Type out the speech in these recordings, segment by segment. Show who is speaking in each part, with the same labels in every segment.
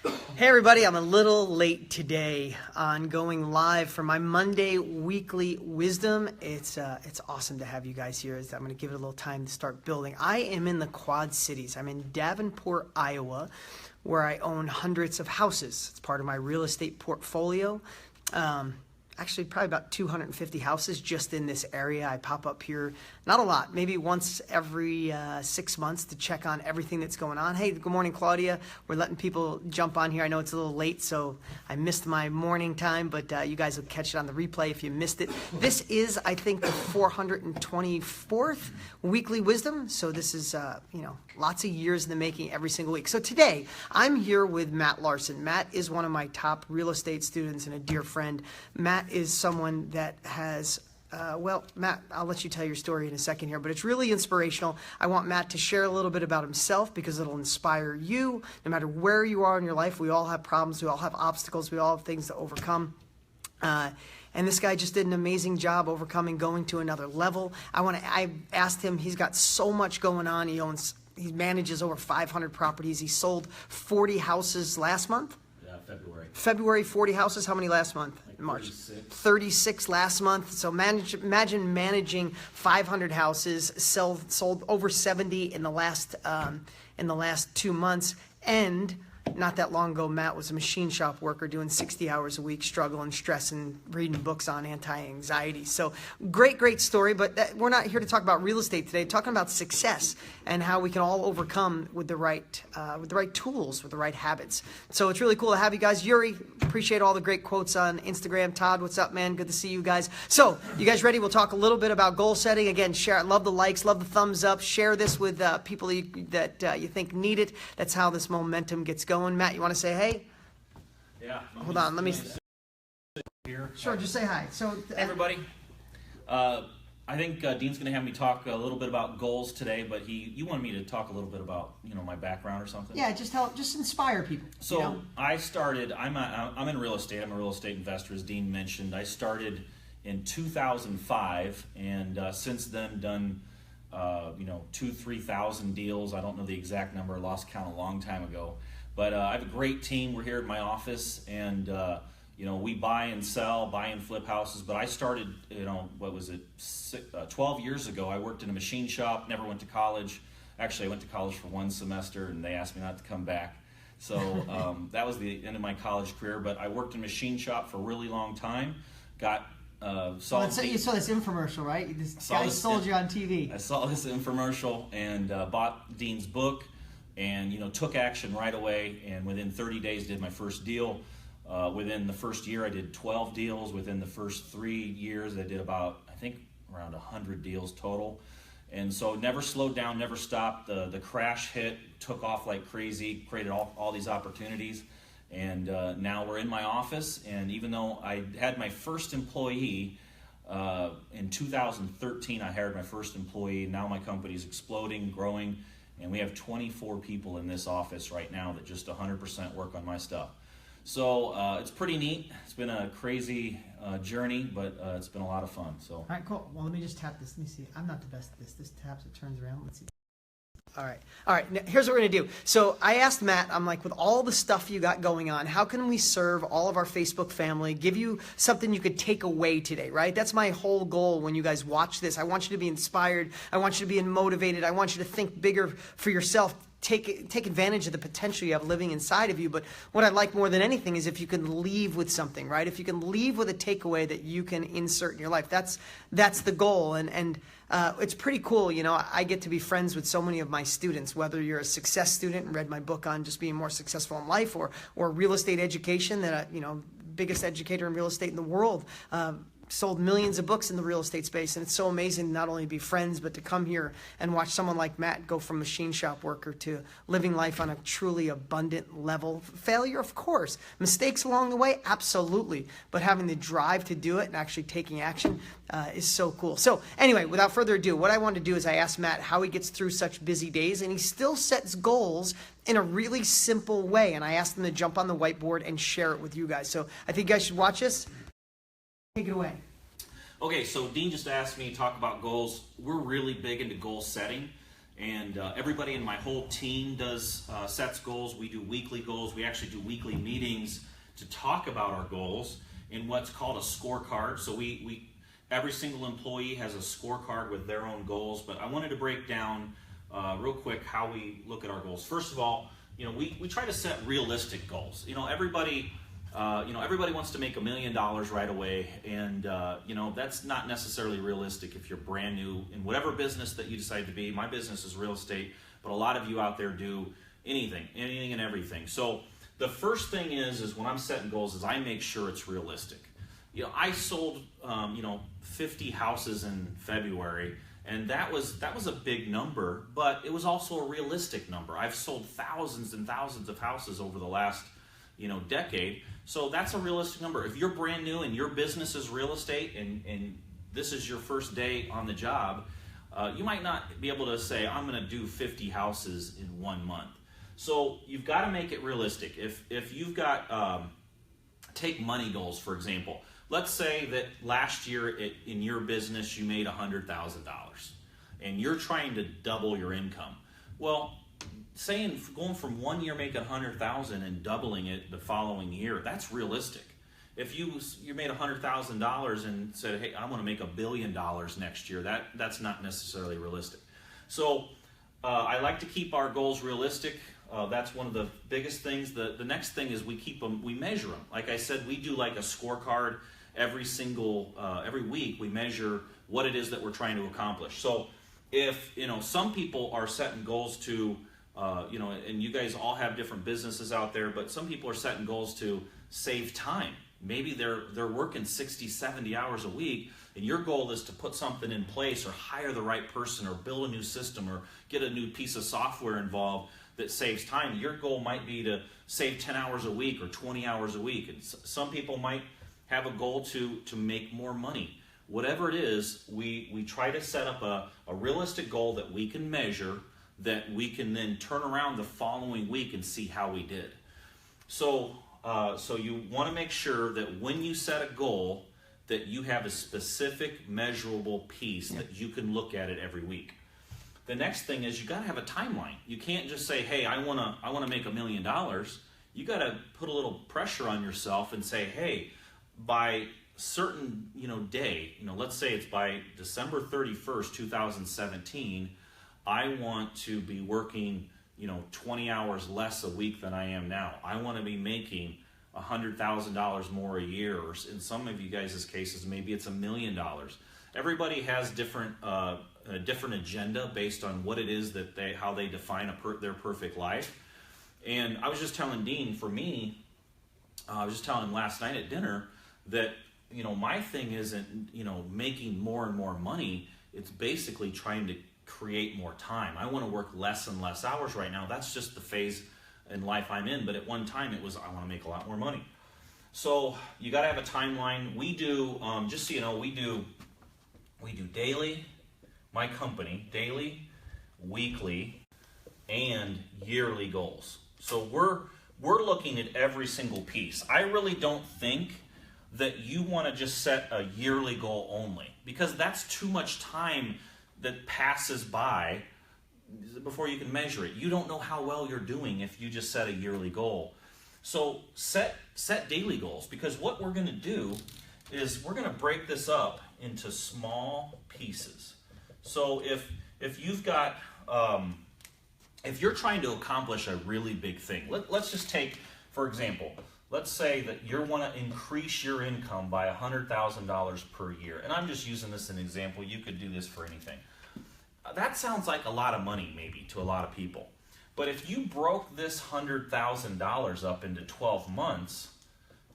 Speaker 1: Hey everybody, I'm a little late today on going live for my Monday weekly wisdom. It's awesome to have you guys here. I'm going to give it a little time to start building. I am in the Quad Cities. I'm in Davenport, Iowa, where I own hundreds of houses. It's part of my real estate portfolio. Actually, probably about 250 houses just in this area. I pop up here, not a lot, maybe once every 6 months to check on everything that's going on. Hey, good morning, Claudia. We're letting people jump on here. I know it's a little late, so I missed my morning time, but you guys will catch it on the replay if you missed it. This is, I think, the 424th weekly wisdom. So this is, lots of years in the making every single week. So today, I'm here with Matt Larson. Matt is one of my top real estate students and a dear friend. Matt is someone that has, Matt, I'll let you tell your story in a second here, but it's really inspirational. I want Matt to share a little bit about himself because it'll inspire you. No matter where you are in your life, we all have problems, we all have obstacles, we all have things to overcome. And this guy just did an amazing job overcoming, going to another level. I asked him, he's got so much going on. He manages over 500 properties. He sold 40 houses last month. February, 40 houses. How many last month?
Speaker 2: Like
Speaker 1: March.
Speaker 2: 36.
Speaker 1: 36 last month. So imagine managing 500 houses, sold over 70 in the last 2 months, and not that long ago, Matt was a machine shop worker doing 60 hours a week, struggling, stressing, reading books on anti-anxiety. So great story, but we're not here to talk about real estate today, talking about success and how we can all overcome with the right tools, with the right habits. So it's really cool to have you guys. Yuri, appreciate all the great quotes on Instagram. Todd, what's up, man? Good to see you guys. So you guys ready? We'll talk a little bit about goal setting. Again, share it. Love the likes, love the thumbs up. Share this with people that you think need it. That's how this momentum gets going. Matt, you want to say hey?
Speaker 2: Yeah.
Speaker 1: Hold on, let me.
Speaker 2: Here.
Speaker 1: Sure, just say hi. So,
Speaker 2: Hey everybody. I think Dean's going to have me talk a little bit about goals today, but you wanted me to talk a little bit about my background or something.
Speaker 1: Yeah, just inspire people.
Speaker 2: So I started. I'm in real estate. I'm a real estate investor, as Dean mentioned. I started in 2005, and since then done 2,000-3,000 deals. I don't know the exact number. I lost count a long time ago. But I have a great team. We're here at my office, and we buy and sell, buy and flip houses. But I started, 12 years ago. I worked in a machine shop, never went to college. Actually, I went to college for one semester, and they asked me not to come back. So that was the end of my college career. But I worked in a machine shop for a really long time. You saw
Speaker 1: this infomercial, right? This guy sold you on TV.
Speaker 2: I saw this infomercial and bought Dean's book, and took action right away. And within 30 days, did my first deal. Within the first year, I did 12 deals. Within the first 3 years, I did around 100 deals total. And so never slowed down, never stopped. The crash hit, took off like crazy, created all these opportunities. And now we're in my office, and even though I had my first employee in 2013, I hired my first employee. Now my company's exploding, growing, and we have 24 people in this office right now that just 100% work on my stuff. So it's pretty neat. It's been a crazy journey, but it's been a lot of fun. So.
Speaker 1: All right, cool. Well, let me just tap this. Let me see. I'm not the best at this. This taps, it turns around. Let's see. All right. Now, here's what we're going to do. So I asked Matt, I'm like, with all the stuff you got going on, how can we serve all of our Facebook family, give you something you could take away today, right? That's my whole goal when you guys watch this. I want you to be inspired. I want you to be motivated. I want you to think bigger for yourself. Take advantage of the potential you have living inside of you. But what I like more than anything is if you can leave with something, right? If you can leave with a takeaway that you can insert in your life. That's the goal. And it's pretty cool. I get to be friends with so many of my students, whether you're a success student and read my book on just being more successful in life, or real estate education, that biggest educator in real estate in the world. Sold millions of books in the real estate space, and it's so amazing to not only be friends, but to come here and watch someone like Matt go from machine shop worker to living life on a truly abundant level. Failure, of course. Mistakes along the way, absolutely. But having the drive to do it and actually taking action is so cool. So anyway, without further ado, what I wanted to do is I asked Matt how he gets through such busy days, and he still sets goals in a really simple way. And I asked him to jump on the whiteboard and share it with you guys. So I think you guys should watch this. Take it away.
Speaker 2: Okay, so Dean just asked me to talk about goals. We're really big into goal setting, And everybody in my whole team does sets goals. We do weekly goals. We actually do weekly meetings to talk about our goals in what's called a scorecard. So we every single employee has a scorecard with their own goals. But I wanted to break down real quick how we look at our goals. First of all, we try to set realistic goals. Everybody wants to make $1 million right away, and that's not necessarily realistic if you're brand new in whatever business that you decide to be. My business is real estate, but a lot of you out there do anything and everything. So the first thing is when I'm setting goals is I make sure it's realistic. I sold 50 houses in February, and that was a big number, but it was also a realistic number. I've sold thousands and thousands of houses over the last decade. So that's a realistic number. If you're brand new and your business is real estate and this is your first day on the job, you might not be able to say, I'm going to do 50 houses in 1 month. So you've got to make it realistic. If you've got, take money goals, for example. Let's say that last year in your business you made $100,000 and you're trying to double your income. Well, going from 1 year making $100,000 and doubling it the following year, that's realistic. If you made $100,000 and said, hey, I want to make $1 billion next year, that's not necessarily realistic. So I like to keep our goals realistic. That's one of the biggest things. The next thing is we measure them. Like I said, we do like a scorecard every week. We measure what it is that we're trying to accomplish. So if some people are setting goals to and you guys all have different businesses out there, but some people are setting goals to save time. Maybe they're working 60, 70 hours a week, and your goal is to put something in place or hire the right person or build a new system or get a new piece of software involved that saves time. Your goal might be to save 10 hours a week or 20 hours a week. And some people might have a goal to make more money. Whatever it is, we try to set up a realistic goal that we can measure, that we can then turn around the following week and see how we did. So you want to make sure that when you set a goal, that you have a specific measurable piece that you can look at it every week. The next thing is you got to have a timeline. You can't just say, hey, I want to make $1 million. You got to put a little pressure on yourself and say, hey, by certain day, let's say it's by December 31st, 2017, I want to be working 20 hours less a week than I am now. I want to be making $100,000 more a year, or in some of you guys' cases, maybe it's $1 million. Everybody has a different agenda based on what it is that how they define their perfect life. And I was just telling Dean, for me, I was just telling him last night at dinner that my thing isn't making more and more money. It's basically trying to create more time. I want to work less and less hours right now. That's just the phase in life I'm in. But at one time it was, I want to make a lot more money. So you got to have a timeline. We do, just so you know, we do daily, my company, daily, weekly, and yearly goals. So we're looking at every single piece. I really don't think that you want to just set a yearly goal only, because that's too much time that passes by before you can measure it. You don't know how well you're doing if you just set a yearly goal. So set daily goals, because what we're going to do is we're going to break this up into small pieces. So if you've got if you're trying to accomplish a really big thing, let's just take, for example, let's say that you want to increase your income by $100,000 per year. And I'm just using this as an example. You could do this for anything. That sounds like a lot of money maybe to a lot of people. But if you broke this $100,000 up into 12 months,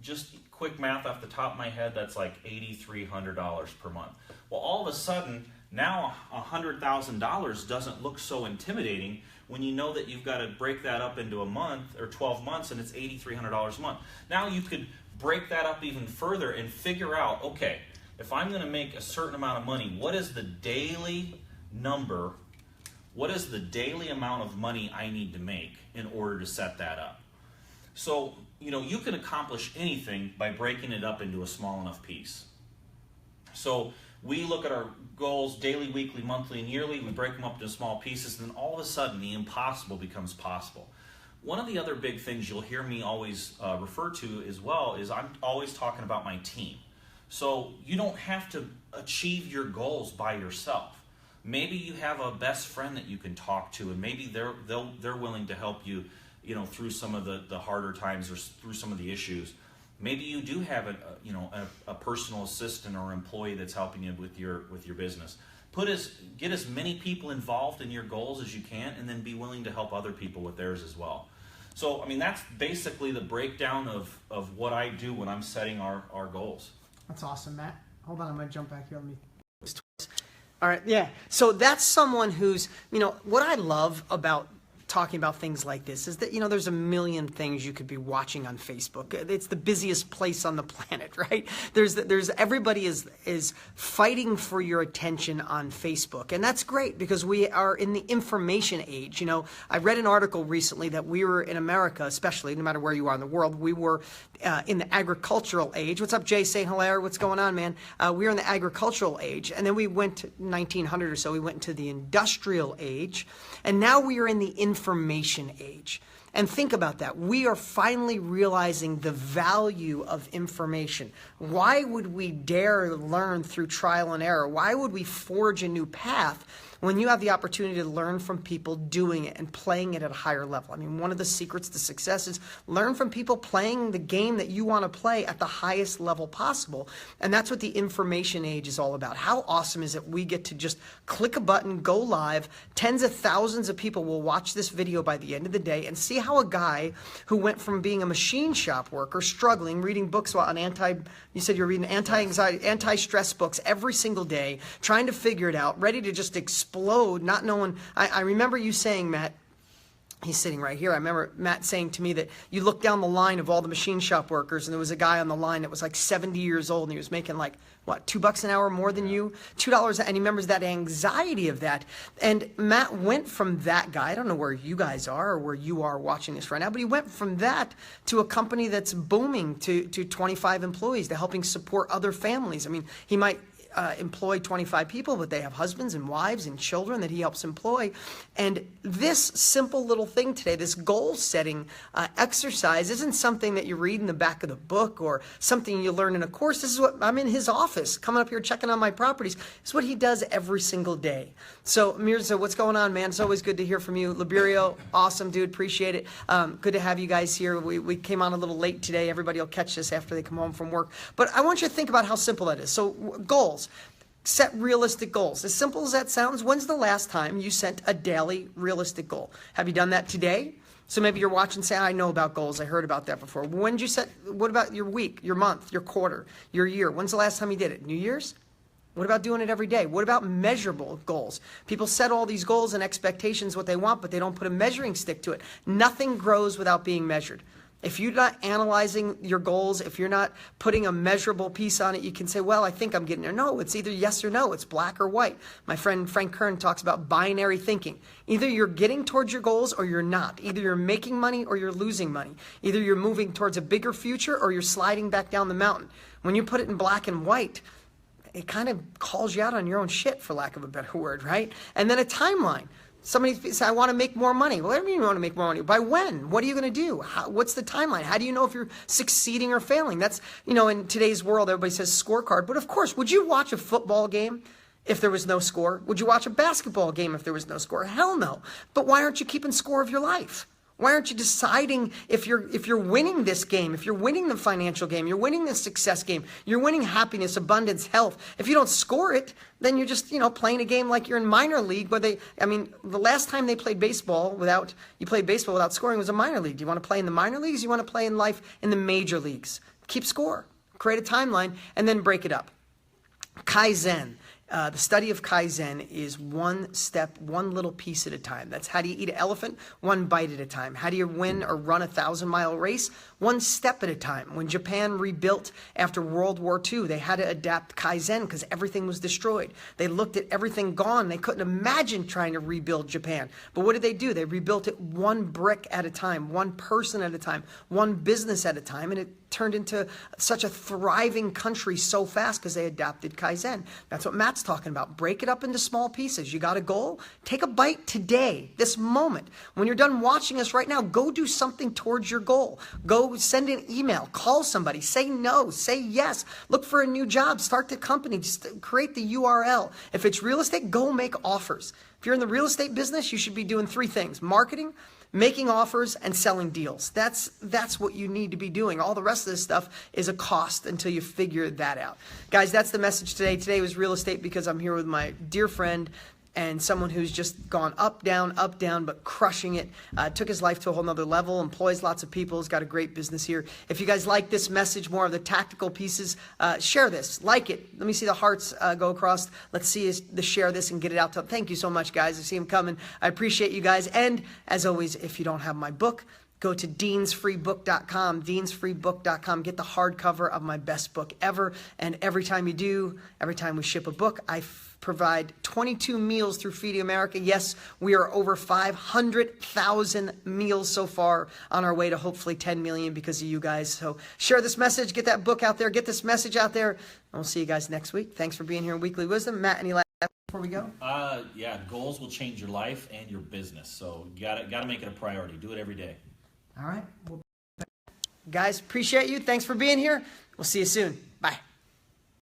Speaker 2: just quick math off the top of my head, that's like $8,300 per month. Well, all of a sudden, now $100,000 doesn't look so intimidating when you know that you've got to break that up into a month or 12 months and it's $8,300 a month. Now you could break that up even further and figure out, okay, if I'm going to make a certain amount of money, what is the daily number, what is the daily amount of money I need to make in order to set that up? So, you can accomplish anything by breaking it up into a small enough piece. So we look at our goals daily, weekly, monthly, and yearly. We break them up into small pieces, and then all of a sudden the impossible becomes possible. One of the other big things you'll hear me always refer to as well is I'm always talking about my team. So you don't have to achieve your goals by yourself. Maybe you have a best friend that you can talk to, and maybe they're willing to help you, through some of the harder times or through some of the issues. Maybe you do have a personal assistant or employee that's helping you with your business. Get as many people involved in your goals as you can, and then be willing to help other people with theirs as well. So, I mean, that's basically the breakdown of what I do when I'm setting our goals.
Speaker 1: That's awesome, Matt. Hold on, I'm going to jump back here. Let me. All right, yeah. So that's someone who's, what I love about talking about things like this is that, there's a million things you could be watching on Facebook. It's the busiest place on the planet, right? There's everybody is fighting for your attention on Facebook. And that's great because we are in the information age. I read an article recently that we were in America, especially, no matter where you are in the world, we were in the agricultural age. What's up, Jay? Say hello. What's going on, man? We were in the agricultural age, and then we went to 1900 or so. We went into the industrial age, and now we are in the information age. And think about that. We are finally realizing the value of information. Why would we dare learn through trial and error? Why would we forge a new path when you have the opportunity to learn from people doing it and playing it at a higher level? I mean, one of the secrets to success is learn from people playing the game that you want to play at the highest level possible. And that's what the information age is all about. How awesome is it we get to just click a button, go live. Tens of thousands of people will watch this video by the end of the day and see how a guy who went from being a machine shop worker, struggling, reading books on you said you're reading anti-anxiety, anti-stress books every single day, trying to figure it out, ready to just explode, not knowing. I remember you saying, Matt, he's sitting right here. I remember Matt saying to me that you look down the line of all the machine shop workers, and there was a guy on the line that was like 70 years old, and he was making like, what, $2 an hour more than you? $2, and he remembers that anxiety of that. And Matt went from that guy, I don't know where you guys are or where you are watching this right now, but he went from that to a company that's booming to 25 employees, to helping support other families. I mean, he might employ 25 people, but they have husbands and wives and children that he helps employ. And this simple little thing today, this goal setting exercise, isn't something that you read in the back of the book or something you learn in a course. This is what I'm in his office, coming up here checking on my properties. It's what he does every single day. So Mirza, what's going on, man? It's always good to hear from you. Liberio, awesome, dude. Appreciate it. Good to have you guys here. We came on a little late today. Everybody will catch this after they come home from work. But I want you to think about how simple that is. So goals. Set realistic goals. As simple as that sounds, when's the last time you set a daily realistic goal? Have you done that today? So maybe you're watching and say, I know about goals. I heard about that before. When did you set, what about your week, your month, your quarter, your year? When's the last time you did it? New Year's? What about doing it every day? What about measurable goals? People set all these goals and expectations, what they want, but they don't put a measuring stick to it. Nothing grows without being measured. If you're not analyzing your goals, if you're not putting a measurable piece on it, you can say, well, I think I'm getting there. No, it's either yes or no. It's black or white. My friend Frank Kern talks about binary thinking. Either you're getting towards your goals or you're not. Either you're making money or you're losing money. Either you're moving towards a bigger future or you're sliding back down the mountain. When you put it in black and white, it kind of calls you out on your own shit, for lack of a better word, right? And then a timeline. Somebody says, I want to make more money. Well, what do you mean you want to make more money? By when? What are you going to do? What's the timeline? How do you know if you're succeeding or failing? That's, in today's world, everybody says scorecard. But of course, would you watch a football game if there was no score? Would you watch a basketball game if there was no score? Hell no. But why aren't you keeping score of your life? Why aren't you deciding if you're winning this game, if you're winning the financial game, you're winning the success game, you're winning happiness, abundance, health? If you don't score it, then you're just, playing a game like you're in minor league where the last time they played baseball without scoring was a minor league. Do you want to play in the minor leagues? You want to play in life in the major leagues? Keep score, create a timeline, and then break it up. Kaizen. The study of Kaizen is one step, one little piece at a time. That's how do you eat an elephant? One bite at a time. How do you win or run a 1,000-mile race? One step at a time. When Japan rebuilt after World War II, they had to adapt Kaizen because everything was destroyed. They looked at everything gone. They couldn't imagine trying to rebuild Japan. But what did they do? They rebuilt it one brick at a time, one person at a time, one business at a time, and it turned into such a thriving country so fast because they adapted Kaizen. That's what Matt's talking about. Break it up into small pieces. You got a goal? Take a bite today, this moment. When you're done watching us right now, go do something towards your goal. Go send an email, call somebody, say no, say yes, look for a new job, start the company, just create the URL. If it's real estate, go make offers. If you're in the real estate business, you should be doing 3 things: marketing, making offers, and selling deals. That's what you need to be doing. All the rest of this stuff is a cost until you figure that out. Guys, that's the message today. Today was real estate because I'm here with my dear friend and someone who's just gone up, down, but crushing it. Took his life to a whole nother level, employs lots of people, has got a great business here. If you guys like this message, more of the tactical pieces, share this, like it. Let me see the hearts go across. Let's see the share this and get it out to. Thank you so much, guys. I see them coming. I appreciate you guys. And as always, if you don't have my book, go to deansfreebook.com, deansfreebook.com. Get the hardcover of my best book ever. And every time we ship a book, I provide 22 meals through Feeding America. Yes, we are over 500,000 meals so far, on our way to hopefully 10 million because of you guys. So share this message, get that book out there, get this message out there, and we'll see you guys next week. Thanks for being here in Weekly Wisdom. Matt, any last before we go?
Speaker 2: Yeah, goals will change your life and your business. So you gotta make it a priority. Do it every day.
Speaker 1: All right. Guys, appreciate you. Thanks for being here. We'll see you soon.